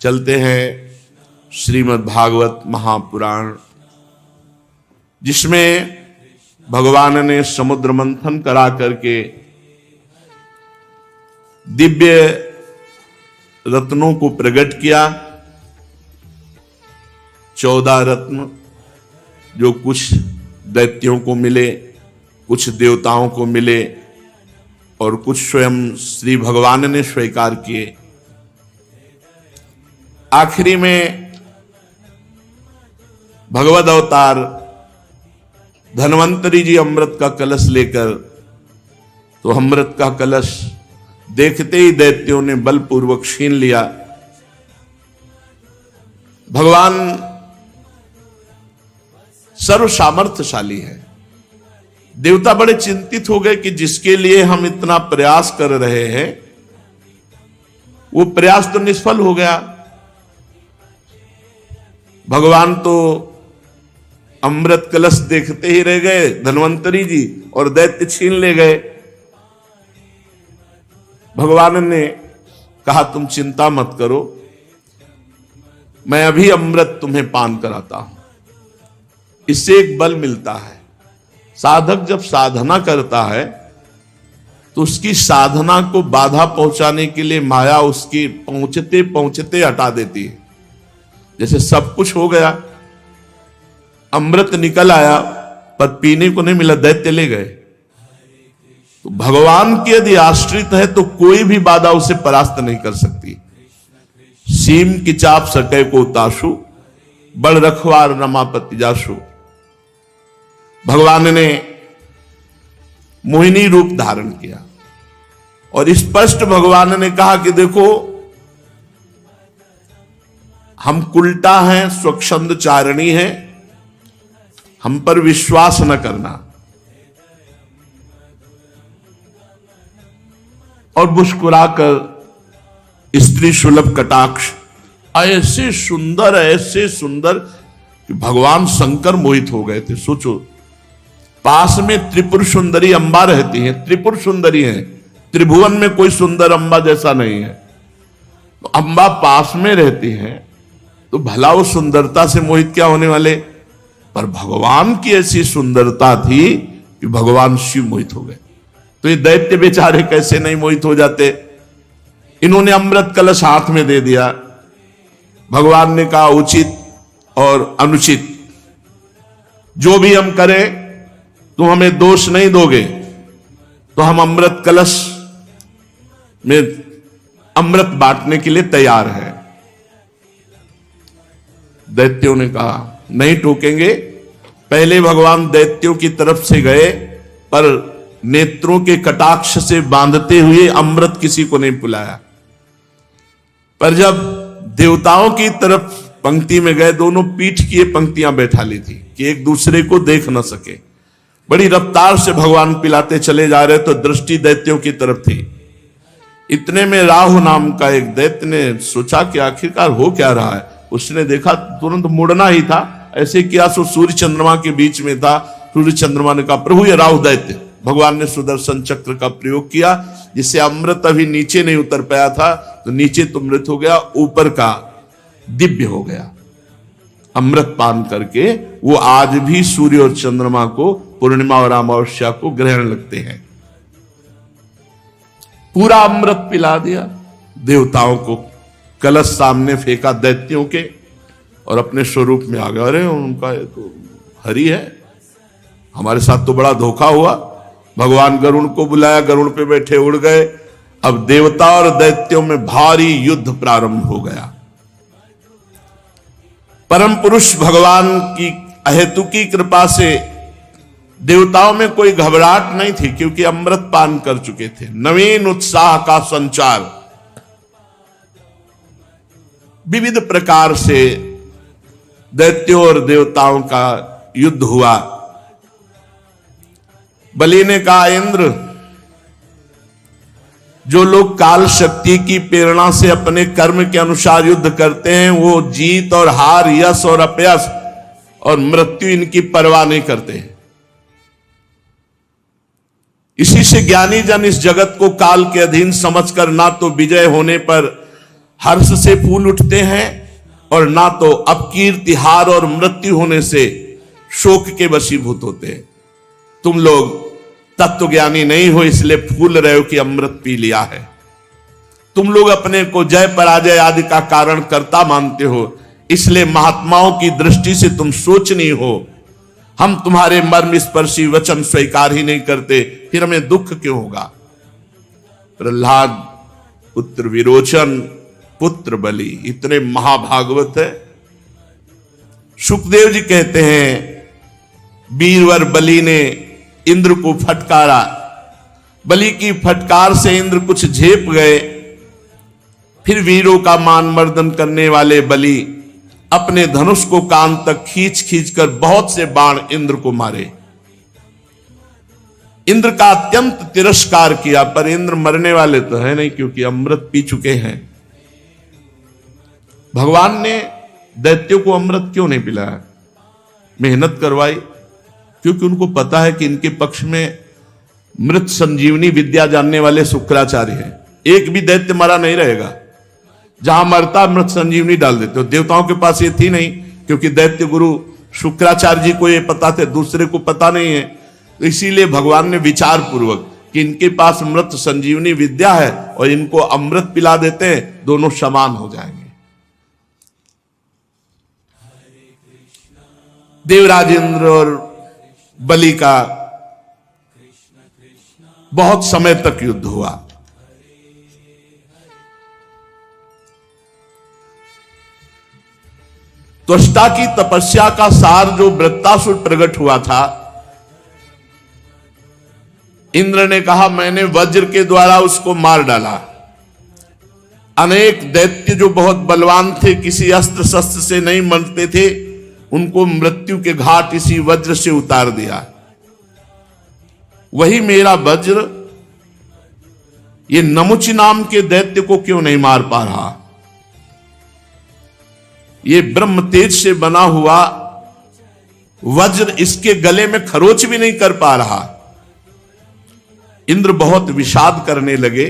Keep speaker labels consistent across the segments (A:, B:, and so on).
A: चलते हैं श्रीमद् भागवत महापुराण, जिसमें भगवान ने समुद्र मंथन करा करके दिव्य रत्नों को प्रकट किया। 14 रत्न जो कुछ दैत्यों को मिले, कुछ देवताओं को मिले और कुछ स्वयं श्री भगवान ने स्वीकार किए। आखिरी में भगवद अवतार धन्वंतरी जी अमृत का कलश लेकर, तो अमृत का कलश देखते ही दैत्यों ने बलपूर्वक छीन लिया। भगवान सर्व सामर्थ्यशाली है। देवता बड़े चिंतित हो गए कि जिसके लिए हम इतना प्रयास कर रहे हैं वो प्रयास तो निष्फल हो गया। भगवान तो अमृत कलश देखते ही रह गए धन्वंतरी जी, और दैत्य छीन ले गए। भगवान ने कहा तुम चिंता मत करो, मैं अभी अमृत तुम्हें पान कराता हूं। इससे एक बल मिलता है। साधक जब साधना करता है तो उसकी साधना को बाधा पहुंचाने के लिए माया उसकी पहुंचते पहुंचते हटा देती है। जैसे सब कुछ हो गया, अमृत निकल आया, पर पीने को नहीं मिला, दैत्य ले गए। तो भगवान के यदि आश्रित है तो कोई भी बाधा उसे परास्त नहीं कर सकती। सीम की चाप सके को ताशु, बड़ रखवार रमापति जाशु। भगवान ने मोहिनी रूप धारण किया और स्पष्ट भगवान ने कहा कि देखो हम कुलटा हैं, स्वच्छंद चारणी हैं, हम पर विश्वास न करना। और मुस्कुराकर स्त्री सुलभ कटाक्ष, ऐसे सुंदर कि भगवान शंकर मोहित हो गए थे। सोचो, पास में त्रिपुर सुंदरी अंबा रहती है, त्रिपुर सुंदरी है, त्रिभुवन में कोई सुंदर अंबा जैसा नहीं है। तो अंबा पास में रहती है तो भला वो सुंदरता से मोहित क्या होने वाले। पर भगवान की ऐसी सुंदरता थी कि भगवान शिव मोहित हो गए। तो ये दैत्य बेचारे कैसे नहीं मोहित हो जाते। इन्होंने अमृत कलश हाथ में दे दिया। भगवान ने कहा उचित और अनुचित जो भी हम करें तुम हमें दोष नहीं दोगे, तो हम अमृत कलश में अमृत बांटने के लिए तैयार हैं। दैत्यों ने कहा नहीं टोकेंगे। पहले भगवान दैत्यों की तरफ से गए, पर नेत्रों के कटाक्ष से बांधते हुए अमृत किसी को नहीं पिलाया। पर जब देवताओं की तरफ पंक्ति में गए, दोनों पीठ की पंक्तियां बैठा ली थी कि एक दूसरे को देख न सके। बड़ी रफ्तार से भगवान पिलाते चले जा रहे, तो दृष्टि दैत्यों की तरफ थी। इतने में राहु नाम का एक दैत्य ने सोचा कि आखिरकार हो क्या रहा है। उसने देखा, तुरंत मुड़ना ही था, ऐसे किया सो सूर्य चंद्रमा के बीच में था। सूर्य चंद्रमा ने कहा प्रभु ये राहु दैत्य। भगवान ने सुदर्शन चक्र का प्रयोग किया, जिससे अमृत अभी नीचे नहीं उतर पाया था, तो नीचे तो मृत हो गया, ऊपर का दिव्य हो गया। अमृत पान करके वो आज भी सूर्य और चंद्रमा को, पूर्णिमा और अमावस्या को ग्रहण लगते हैं। पूरा अमृत पिला दिया देवताओं को, कलश सामने फेंका दैत्यों के, और अपने स्वरूप में आ गए। अरे उनका ये तो हरि है, हमारे साथ तो बड़ा धोखा हुआ। भगवान गरुड़ को बुलाया, गरुड़ पे बैठे उड़ गए। अब देवता और दैत्यों में भारी युद्ध प्रारंभ हो गया। परम पुरुष भगवान की अहेतुकी कृपा से देवताओं में कोई घबराहट नहीं थी, क्योंकि अमृत पान कर चुके थे। नवीन उत्साह का संचार, विविध प्रकार से दैत्यों और देवताओं का युद्ध हुआ। बलि ने कहा इंद्र, जो लोग काल शक्ति की प्रेरणा से अपने कर्म के अनुसार युद्ध करते हैं, वो जीत और हार, यश और अपयश और मृत्यु इनकी परवाह नहीं करते हैं। इसी से ज्ञानी जन इस जगत को काल के अधीन समझकर ना तो विजय होने पर हर्ष से फूल उठते हैं और ना तो अपकीर्ति, हार और मृत्यु होने से शोक के वशीभूत होते हैं। तुम लोग तत्वज्ञानी नहीं हो, इसलिए फूल रहे हो कि अमृत पी लिया है। तुम लोग अपने को जय पराजय आदि का कारण कर्ता मानते हो, इसलिए महात्माओं की दृष्टि से तुम सोचनीय हो। हम तुम्हारे मर्म स्पर्शी वचन स्वीकार ही नहीं करते, फिर हमें दुख क्यों होगा। प्रहलाद पुत्र विरोचन, पुत्र बलि, इतने महाभागवत है। सुखदेव जी कहते हैं वीरवर बलि ने इंद्र को फटकारा, बलि की फटकार से इंद्र कुछ झेप गए। फिर वीरों का मान मर्दन करने वाले बलि अपने धनुष को कान तक खींच खींच कर बहुत से बाण इंद्र को मारे। इंद्र का अत्यंत तिरस्कार किया, पर इंद्र मरने वाले तो है नहीं, क्योंकि अमृत पी चुके हैं। भगवान ने दैत्यों को अमृत क्यों नहीं पिलाया, मेहनत करवाई? क्योंकि उनको पता है कि इनके पक्ष में मृत संजीवनी विद्या जानने वाले शुक्राचार्य हैं। एक भी दैत्य मरा नहीं रहेगा, जहां मरता मृत संजीवनी डाल देते हो। देवताओं के पास ये थी नहीं, क्योंकि दैत्य गुरु शुक्राचार्य जी को ये पता थे, दूसरे को पता नहीं है। तो इसीलिए भगवान ने विचार पूर्वक कि इनके पास मृत संजीवनी विद्या है और इनको अमृत पिला देते हैं, दोनों समान हो जाएंगे। देवराज इंद्र और बलि का बहुत समय तक युद्ध हुआ। त्वष्टा की तपस्या का सार जो वृत्तासुर प्रकट हुआ था, इंद्र ने कहा मैंने वज्र के द्वारा उसको मार डाला। अनेक दैत्य जो बहुत बलवान थे, किसी अस्त्र शस्त्र से नहीं मरते थे, उनको मृत्यु के घाट इसी वज्र से उतार दिया। वही मेरा वज्र ये नमुच नाम के दैत्य को क्यों नहीं मार पा रहा? ये ब्रह्म तेज से बना हुआ वज्र इसके गले में खरोच भी नहीं कर पा रहा। इंद्र बहुत विषाद करने लगे।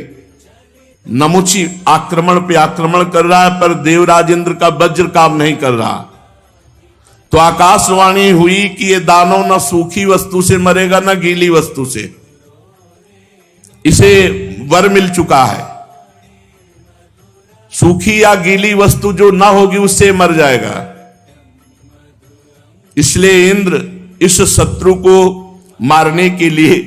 A: नमुची आक्रमण पे आक्रमण कर रहा है, पर देवराज इंद्र का वज्र काम नहीं कर रहा। तो आकाशवाणी हुई कि ये दानव न सूखी वस्तु से मरेगा न गीली वस्तु से, इसे वर मिल चुका है। सूखी या गीली वस्तु जो ना होगी उससे मर जाएगा। इसलिए इंद्र इस शत्रु को मारने के लिए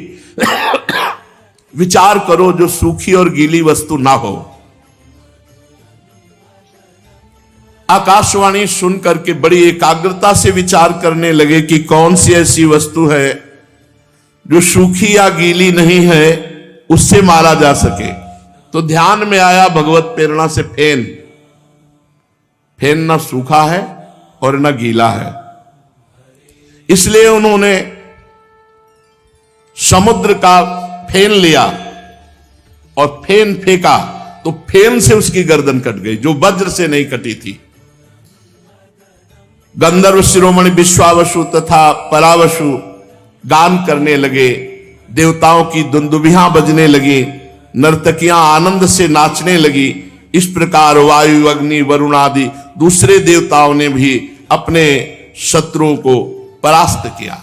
A: विचार करो जो सूखी और गीली वस्तु ना हो। आकाशवाणी सुन करके बड़ी एकाग्रता से विचार करने लगे कि कौन सी ऐसी वस्तु है जो सूखी या गीली नहीं है, उससे मारा जा सके। तो ध्यान में आया भगवत प्रेरणा से फेन। फेन ना सूखा है और ना गीला है, इसलिए उन्होंने समुद्र का फेन लिया और फेन फेंका, तो फेन से उसकी गर्दन कट गई, जो वज्र से नहीं कटी थी। गंधर्व शिरोमणि विश्वावसु तथा परावसु गान करने लगे, देवताओं की दुंदुभियां बजने लगी, नर्तकियां आनंद से नाचने लगी। इस प्रकार वायु, अग्नि, वरुण आदि दूसरे देवताओं ने भी अपने शत्रुओं को परास्त किया।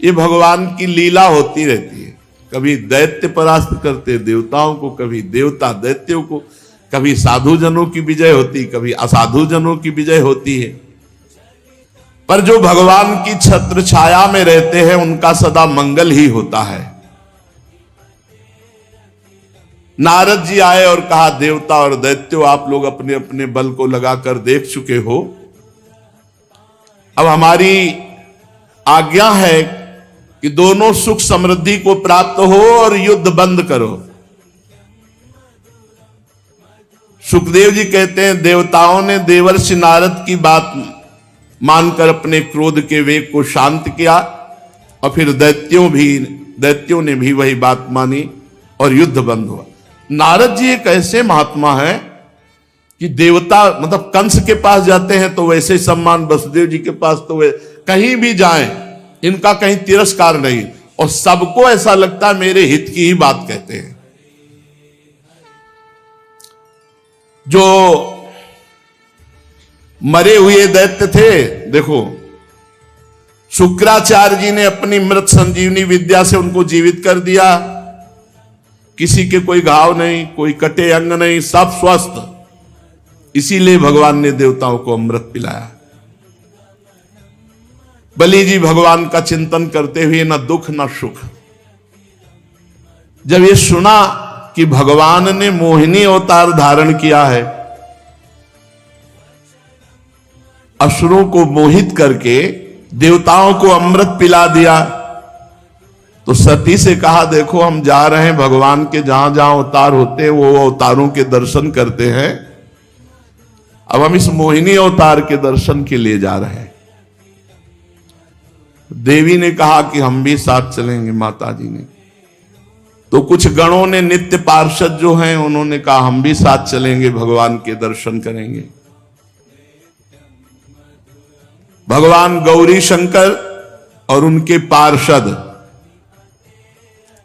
A: ये भगवान की लीला होती रहती है। कभी दैत्य परास्त करते देवताओं को, कभी देवता दैत्यों को, कभी साधु जनों की विजय होती, कभी असाधु जनों की विजय होती है। पर जो भगवान की छत्र छाया में रहते हैं उनका सदा मंगल ही होता है। नारद जी आए और कहा देवता और दैत्यों, आप लोग अपने अपने बल को लगाकर देख चुके हो, अब हमारी आज्ञा है कि दोनों सुख समृद्धि को प्राप्त हो और युद्ध बंद करो। सुखदेव जी कहते हैं देवताओं ने देवर्षि नारद की बात मानकर अपने क्रोध के वेग को शांत किया, और फिर दैत्यों ने भी वही बात मानी और युद्ध बंद हुआ। नारद जी एक ऐसे महात्मा है कि देवता मतलब कंस के पास जाते हैं तो वैसे ही सम्मान, वसुदेव जी के पास तो वे कहीं भी जाएं इनका कहीं तिरस्कार नहीं, और सबको ऐसा लगता है मेरे हित की ही बात कहते हैं। जो मरे हुए दैत्य थे, देखो शुक्राचार्य जी ने अपनी मृत संजीवनी विद्या से उनको जीवित कर दिया। किसी के कोई घाव नहीं, कोई कटे अंग नहीं, सब स्वस्थ। इसीलिए भगवान ने देवताओं को अमृत पिलाया। बलि जी भगवान का चिंतन करते हुए न दुख न सुख। जब ये सुना कि भगवान ने मोहिनी अवतार धारण किया है, असुरों को मोहित करके देवताओं को अमृत पिला दिया, तो सती से कहा देखो हम जा रहे हैं, भगवान के जहां जहां अवतार होते हैं वो अवतारों के दर्शन करते हैं, अब हम इस मोहिनी अवतार के दर्शन के लिए जा रहे हैं। देवी ने कहा कि हम भी साथ चलेंगे, माता जी ने। तो कुछ गणों ने, नित्य पार्षद जो हैं, उन्होंने कहा हम भी साथ चलेंगे, भगवान के दर्शन करेंगे। भगवान गौरी शंकर और उनके पार्षद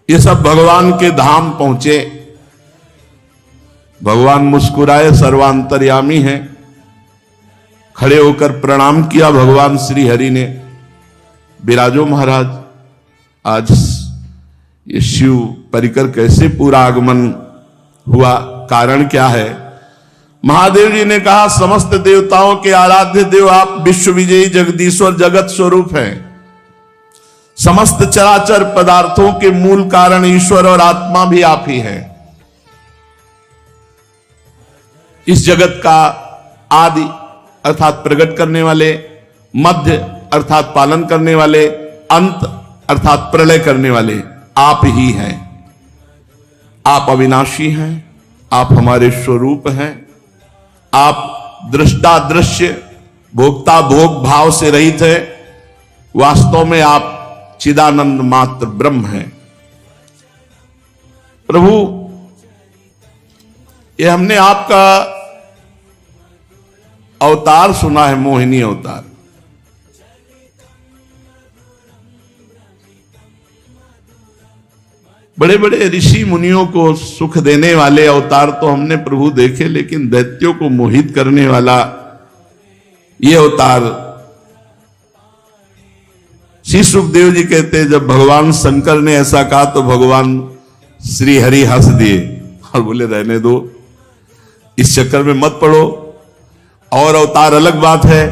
A: ये सब भगवान के धाम पहुंचे। भगवान मुस्कुराए, सर्वांतर्यामी हैं, खड़े होकर प्रणाम किया भगवान श्री हरि ने। विराजो महाराज, आज ये शिव परिकर कैसे पूरा आगमन हुआ, कारण क्या है? महादेव जी ने कहा समस्त देवताओं के आराध्य देव आप, विश्व विजयी जगदीश्वर जगत स्वरूप हैं। समस्त चराचर पदार्थों के मूल कारण ईश्वर और आत्मा भी आप ही हैं। इस जगत का आदि अर्थात प्रकट करने वाले, मध्य अर्थात पालन करने वाले, अंत अर्थात प्रलय करने वाले आप ही हैं। आप अविनाशी हैं, आप हमारे स्वरूप हैं। आप दृष्टा दृश्य, भोक्ता भोग भाव से रहित है। वास्तव में आप चिदानंद मात्र ब्रह्म हैं। प्रभु, ये हमने आपका अवतार सुना है, मोहिनी अवतार। बड़े बड़े ऋषि मुनियों को सुख देने वाले अवतार तो हमने प्रभु देखे, लेकिन दैत्यों को मोहित करने वाला ये अवतार। श्री सुखदेव जी कहते हैं जब भगवान शंकर ने ऐसा कहा तो भगवान श्री हरि हंस दिए और बोले रहने दो, इस चक्कर में मत पड़ो। और अवतार अलग बात है,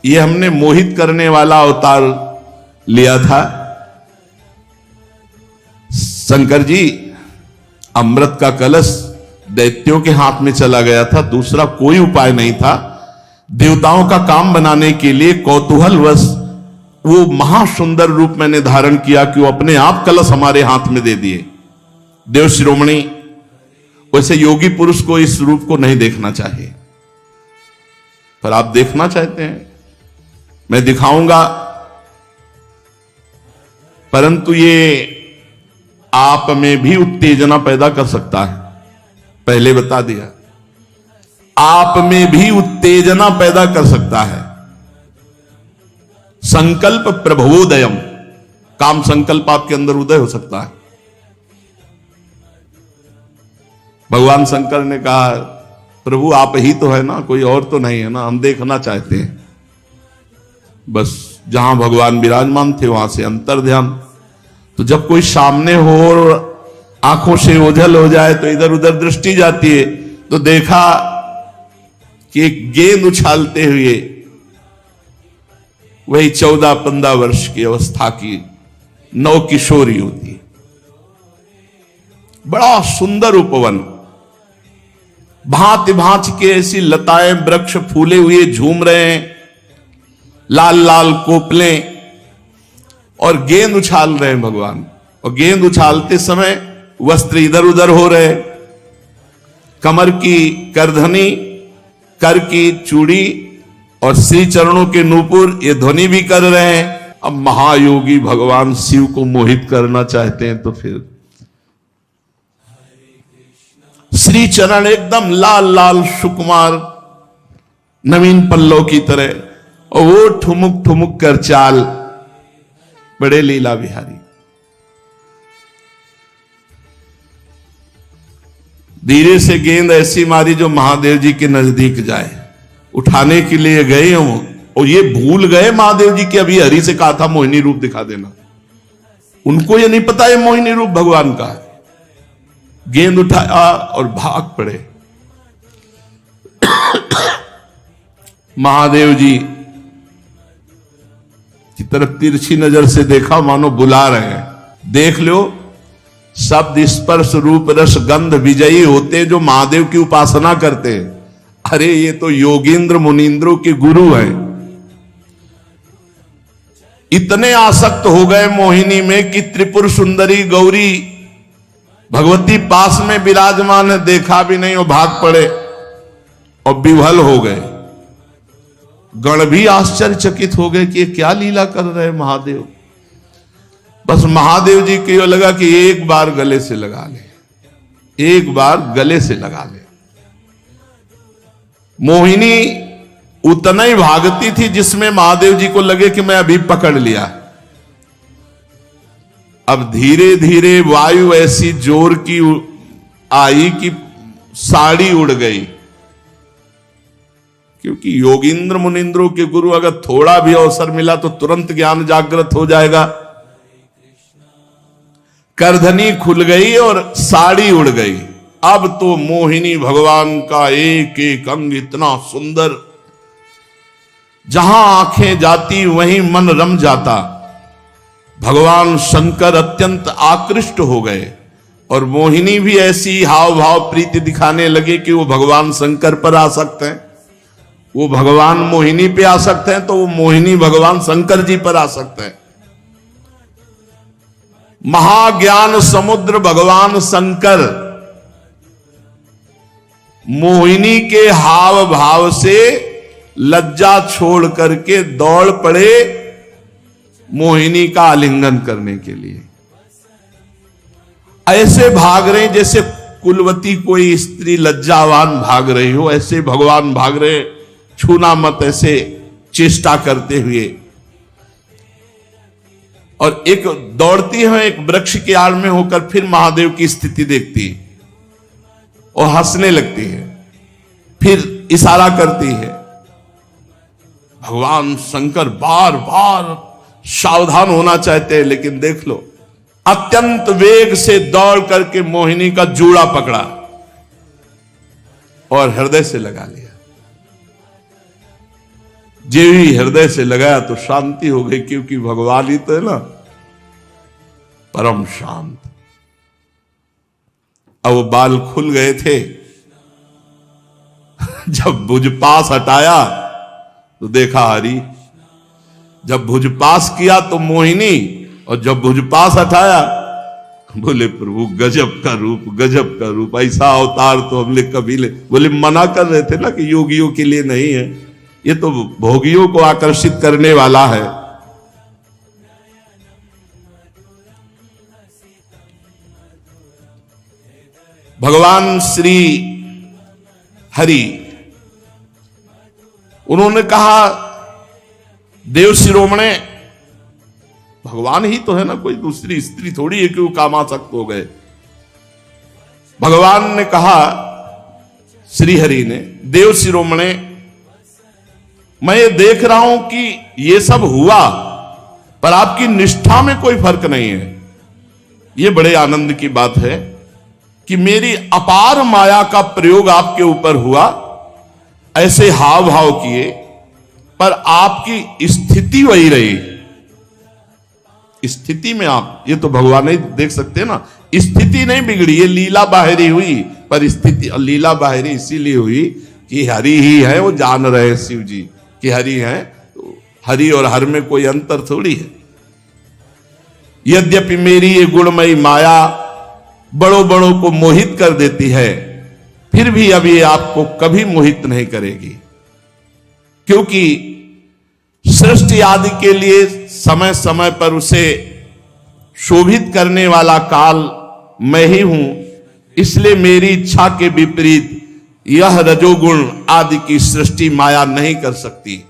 A: ये हमने मोहित करने वाला अवतार लिया था। शंकर जी, अमृत का कलश दैत्यों के हाथ में चला गया था, दूसरा कोई उपाय नहीं था। देवताओं का काम बनाने के लिए कौतूहलवश वो महासुंदर रूप मैंने धारण किया कि वो अपने आप कलश हमारे हाथ में दे दिए। देव शिरोमणि, वैसे योगी पुरुष को इस रूप को नहीं देखना चाहिए, पर आप देखना चाहते हैं, मैं दिखाऊंगा। परंतु ये आप में भी उत्तेजना पैदा कर सकता है, पहले बता दिया। आप में भी उत्तेजना पैदा कर सकता है। संकल्प प्रभवोदयम, काम संकल्प आपके अंदर उदय हो सकता है। भगवान शंकर ने कहा प्रभु आप ही तो है ना, कोई और तो नहीं है ना, हम देखना चाहते हैं। बस जहां भगवान विराजमान थे वहां से अंतर ध्यान। तो जब कोई सामने हो और आंखों से ओझल हो जाए तो इधर उधर दृष्टि जाती है, तो देखा कि एक गेंद उछालते हुए वही 14-15 वर्ष की अवस्था की नव किशोरी होती है। बड़ा सुंदर उपवन, भांति भांति के ऐसी लताएं वृक्ष फूले हुए झूम रहे हैं, लाल लाल कोपलें, और गेंद उछाल रहे हैं भगवान। और गेंद उछालते समय वस्त्र इधर उधर हो रहे, कमर की करधनी, कर की चूड़ी और श्री चरणों के नूपुर ये ध्वनि भी कर रहे हैं। अब महायोगी भगवान शिव को मोहित करना चाहते हैं तो फिर श्री चरण एकदम लाल लाल सुकुमार नवीन पल्लव की तरह, और वो ठुमुक ठुमुक कर चाल, बड़े लीला बिहारी। धीरे से गेंद ऐसी मारी जो महादेव जी के नजदीक जाए। उठाने के लिए गए हो और ये भूल गए महादेव जी के अभी हरि से कहा था मोहिनी रूप दिखा देना। उनको ये नहीं पता ये मोहिनी रूप भगवान का है। गेंद उठाया और भाग पड़े। महादेव जी की तरफ तिरछी नजर से देखा, मानो बुला रहे हैं। देख लो, शब्द स्पर्श रूप रस गंध विजयी होते जो महादेव की उपासना करते हैं। अरे ये तो योगींद्र मुनींद्रों के गुरु हैं। इतने आसक्त हो गए मोहिनी में कि त्रिपुर सुंदरी गौरी भगवती पास में विराजमान है, देखा भी नहीं और भाग पड़े और विह्वल हो गए। गण भी आश्चर्यचकित हो गए कि ये क्या लीला कर रहे महादेव। बस महादेव जी को ये लगा कि एक बार गले से लगा ले, एक बार गले से लगा ले। मोहिनी उतना ही भागती थी जिसमें महादेव जी को लगे कि मैं अभी पकड़ लिया। अब धीरे धीरे वायु ऐसी जोर की आई कि साड़ी उड़ गई। क्योंकि योगींद्र मुनिंद्रों के गुरु अगर थोड़ा भी अवसर मिला तो तुरंत ज्ञान जागृत हो जाएगा। करधनी खुल गई और साड़ी उड़ गई। अब तो मोहिनी भगवान का एक एक अंग इतना सुंदर, जहां आंखें जाती वहीं मन रम जाता। भगवान शंकर अत्यंत आकृष्ट हो गए और मोहिनी भी ऐसी हाव भाव प्रीति दिखाने लगे कि वो भगवान शंकर पर आ सकते हैं, वो भगवान मोहिनी पे आ सकते हैं, तो वो मोहिनी भगवान शंकर जी पर आ सकते हैं। महाज्ञान समुद्र भगवान शंकर मोहिनी के हाव भाव से लज्जा छोड़ करके दौड़ पड़े मोहिनी का आलिंगन करने के लिए। ऐसे भाग रहे जैसे कुलवती कोई स्त्री लज्जावान भाग रही हो, ऐसे भगवान भाग रहे, छूना मत, ऐसे चेष्टा करते हुए। और एक दौड़ती है, एक वृक्ष की आड़ में होकर फिर महादेव की स्थिति देखती है और हंसने लगती है, फिर इशारा करती है। भगवान शंकर बार बार सावधान होना चाहते हैं, लेकिन देख लो, अत्यंत वेग से दौड़ करके मोहिनी का जूड़ा पकड़ा और हृदय से लगा लिया। जो ही हृदय से लगाया तो शांति हो गई, क्योंकि भगवान ही तो है ना परम शांत। अब वो बाल खुल गए थे। जब भुज पास हटाया तो देखा हरि, जब भुज पास किया तो मोहिनी, और जब भुज पास हटाया बोले प्रभु गजब का रूप, गजब का रूप, ऐसा अवतार तो हमने कभी ले। बोले मना कर रहे थे ना कि योगियों के लिए नहीं है, ये तो भोगियों को आकर्षित करने वाला है। भगवान श्री हरि उन्होंने कहा, देव शिरोमणे, भगवान ही तो है ना, कोई दूसरी स्त्री थोड़ी है कि वो कामासक्त हो गए। भगवान ने कहा, श्री हरि ने, देव शिरोमणे, मैं ये देख रहा हूं कि ये सब हुआ, पर आपकी निष्ठा में कोई फर्क नहीं है। ये बड़े आनंद की बात है कि मेरी अपार माया का प्रयोग आपके ऊपर हुआ, ऐसे हाव भाव किए, पर आपकी स्थिति वही रही। स्थिति में आप, ये तो भगवान ही देख सकते हैं ना, स्थिति नहीं बिगड़ी, ये लीला बाहरी हुई, पर स्थिति लीला बाहरी इसीलिए हुई कि हरि ही है, वो जान रहे शिव जी कि हरि है, तो हरि और हर में कोई अंतर थोड़ी है। यद्यपि मेरी ये गुणमयी माया बड़ों बड़ों को मोहित कर देती है, फिर भी अब ये आपको कभी मोहित नहीं करेगी, क्योंकि सृष्टि आदि के लिए समय समय पर उसे शोभित करने वाला काल मैं ही हूं। इसलिए मेरी इच्छा के विपरीत यह रजोगुण आदि की सृष्टि माया नहीं कर सकती।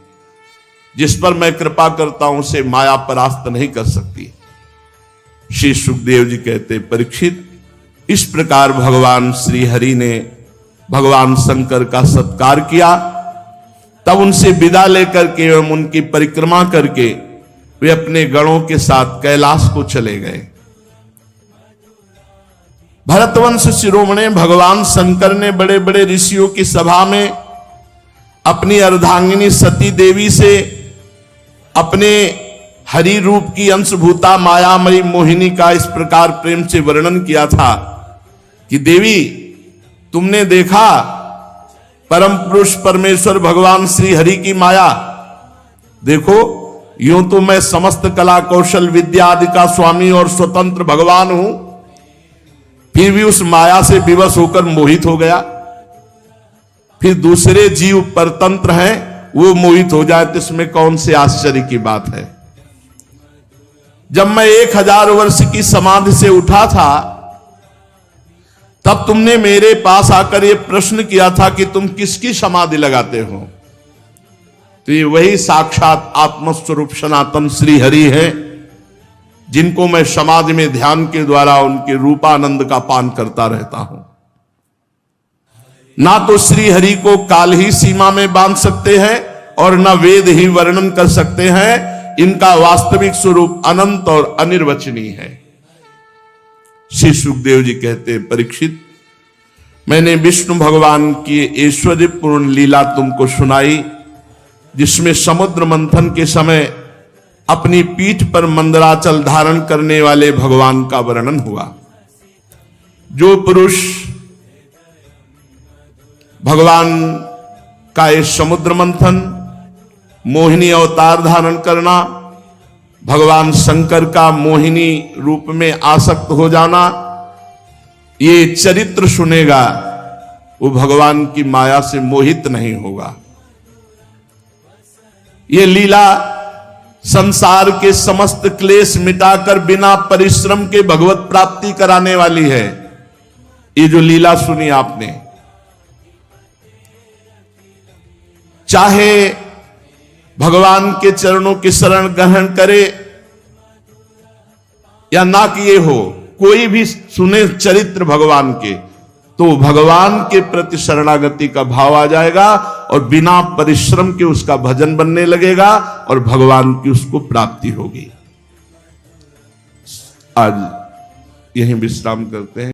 A: जिस पर मैं कृपा करता हूं उसे माया परास्त नहीं कर सकती। श्री सुखदेव जी कहते, परीक्षित, इस प्रकार भगवान श्री हरि ने भगवान शंकर का सत्कार किया। तब उनसे विदा लेकर के एवं उनकी परिक्रमा करके वे अपने गणों के साथ कैलाश को चले गए। भरतवंश शिरोमणि भगवान शंकर ने बड़े बड़े ऋषियों की सभा में अपनी अर्धांगिनी सती देवी से अपने हरि रूप की अंशभूता मायामयी मोहिनी का इस प्रकार प्रेम से वर्णन किया था कि देवी, तुमने देखा परम पुरुष परमेश्वर भगवान श्री हरि की माया। देखो, यूं तो मैं समस्त कला कौशल विद्या आदि का स्वामी और स्वतंत्र भगवान हूं, फिर भी उस माया से विवश होकर मोहित हो गया। फिर दूसरे जीव परतंत्र हैं, वो मोहित हो जाए तो इसमें कौन से आश्चर्य की बात है। जब मैं 1000 वर्ष की समाधि से उठा था, तब तुमने मेरे पास आकर यह प्रश्न किया था कि तुम किसकी समाधि लगाते हो। तो ये वही साक्षात आत्मस्वरूप सनातन श्री हरि है, जिनको मैं समाधि में ध्यान के द्वारा उनके रूपानंद का पान करता रहता हूं। ना तो श्री हरि को काल ही सीमा में बांध सकते हैं और न वेद ही वर्णन कर सकते हैं। इनका वास्तविक स्वरूप अनंत और अनिर्वचनीय है। श्री सुखदेव जी कहते हैं, परीक्षित, मैंने विष्णु भगवान की ऐश्वर्यपूर्ण लीला तुमको सुनाई, जिसमें समुद्र मंथन के समय अपनी पीठ पर मंदराचल धारण करने वाले भगवान का वर्णन हुआ। जो पुरुष भगवान का ये समुद्र मंथन, मोहिनी अवतार धारण करना, भगवान शंकर का मोहिनी रूप में आसक्त हो जाना, ये चरित्र सुनेगा, वो भगवान की माया से मोहित नहीं होगा। ये लीला संसार के समस्त क्लेश मिटाकर बिना परिश्रम के भगवत प्राप्ति कराने वाली है। ये जो लीला सुनी आपने, चाहे भगवान के चरणों की शरण ग्रहण करे या ना किए हो, कोई भी सुने चरित्र भगवान के, तो भगवान के प्रति शरणागति का भाव आ जाएगा और बिना परिश्रम के उसका भजन बनने लगेगा और भगवान की उसको प्राप्ति होगी। आज यहीं विश्राम करते हैं।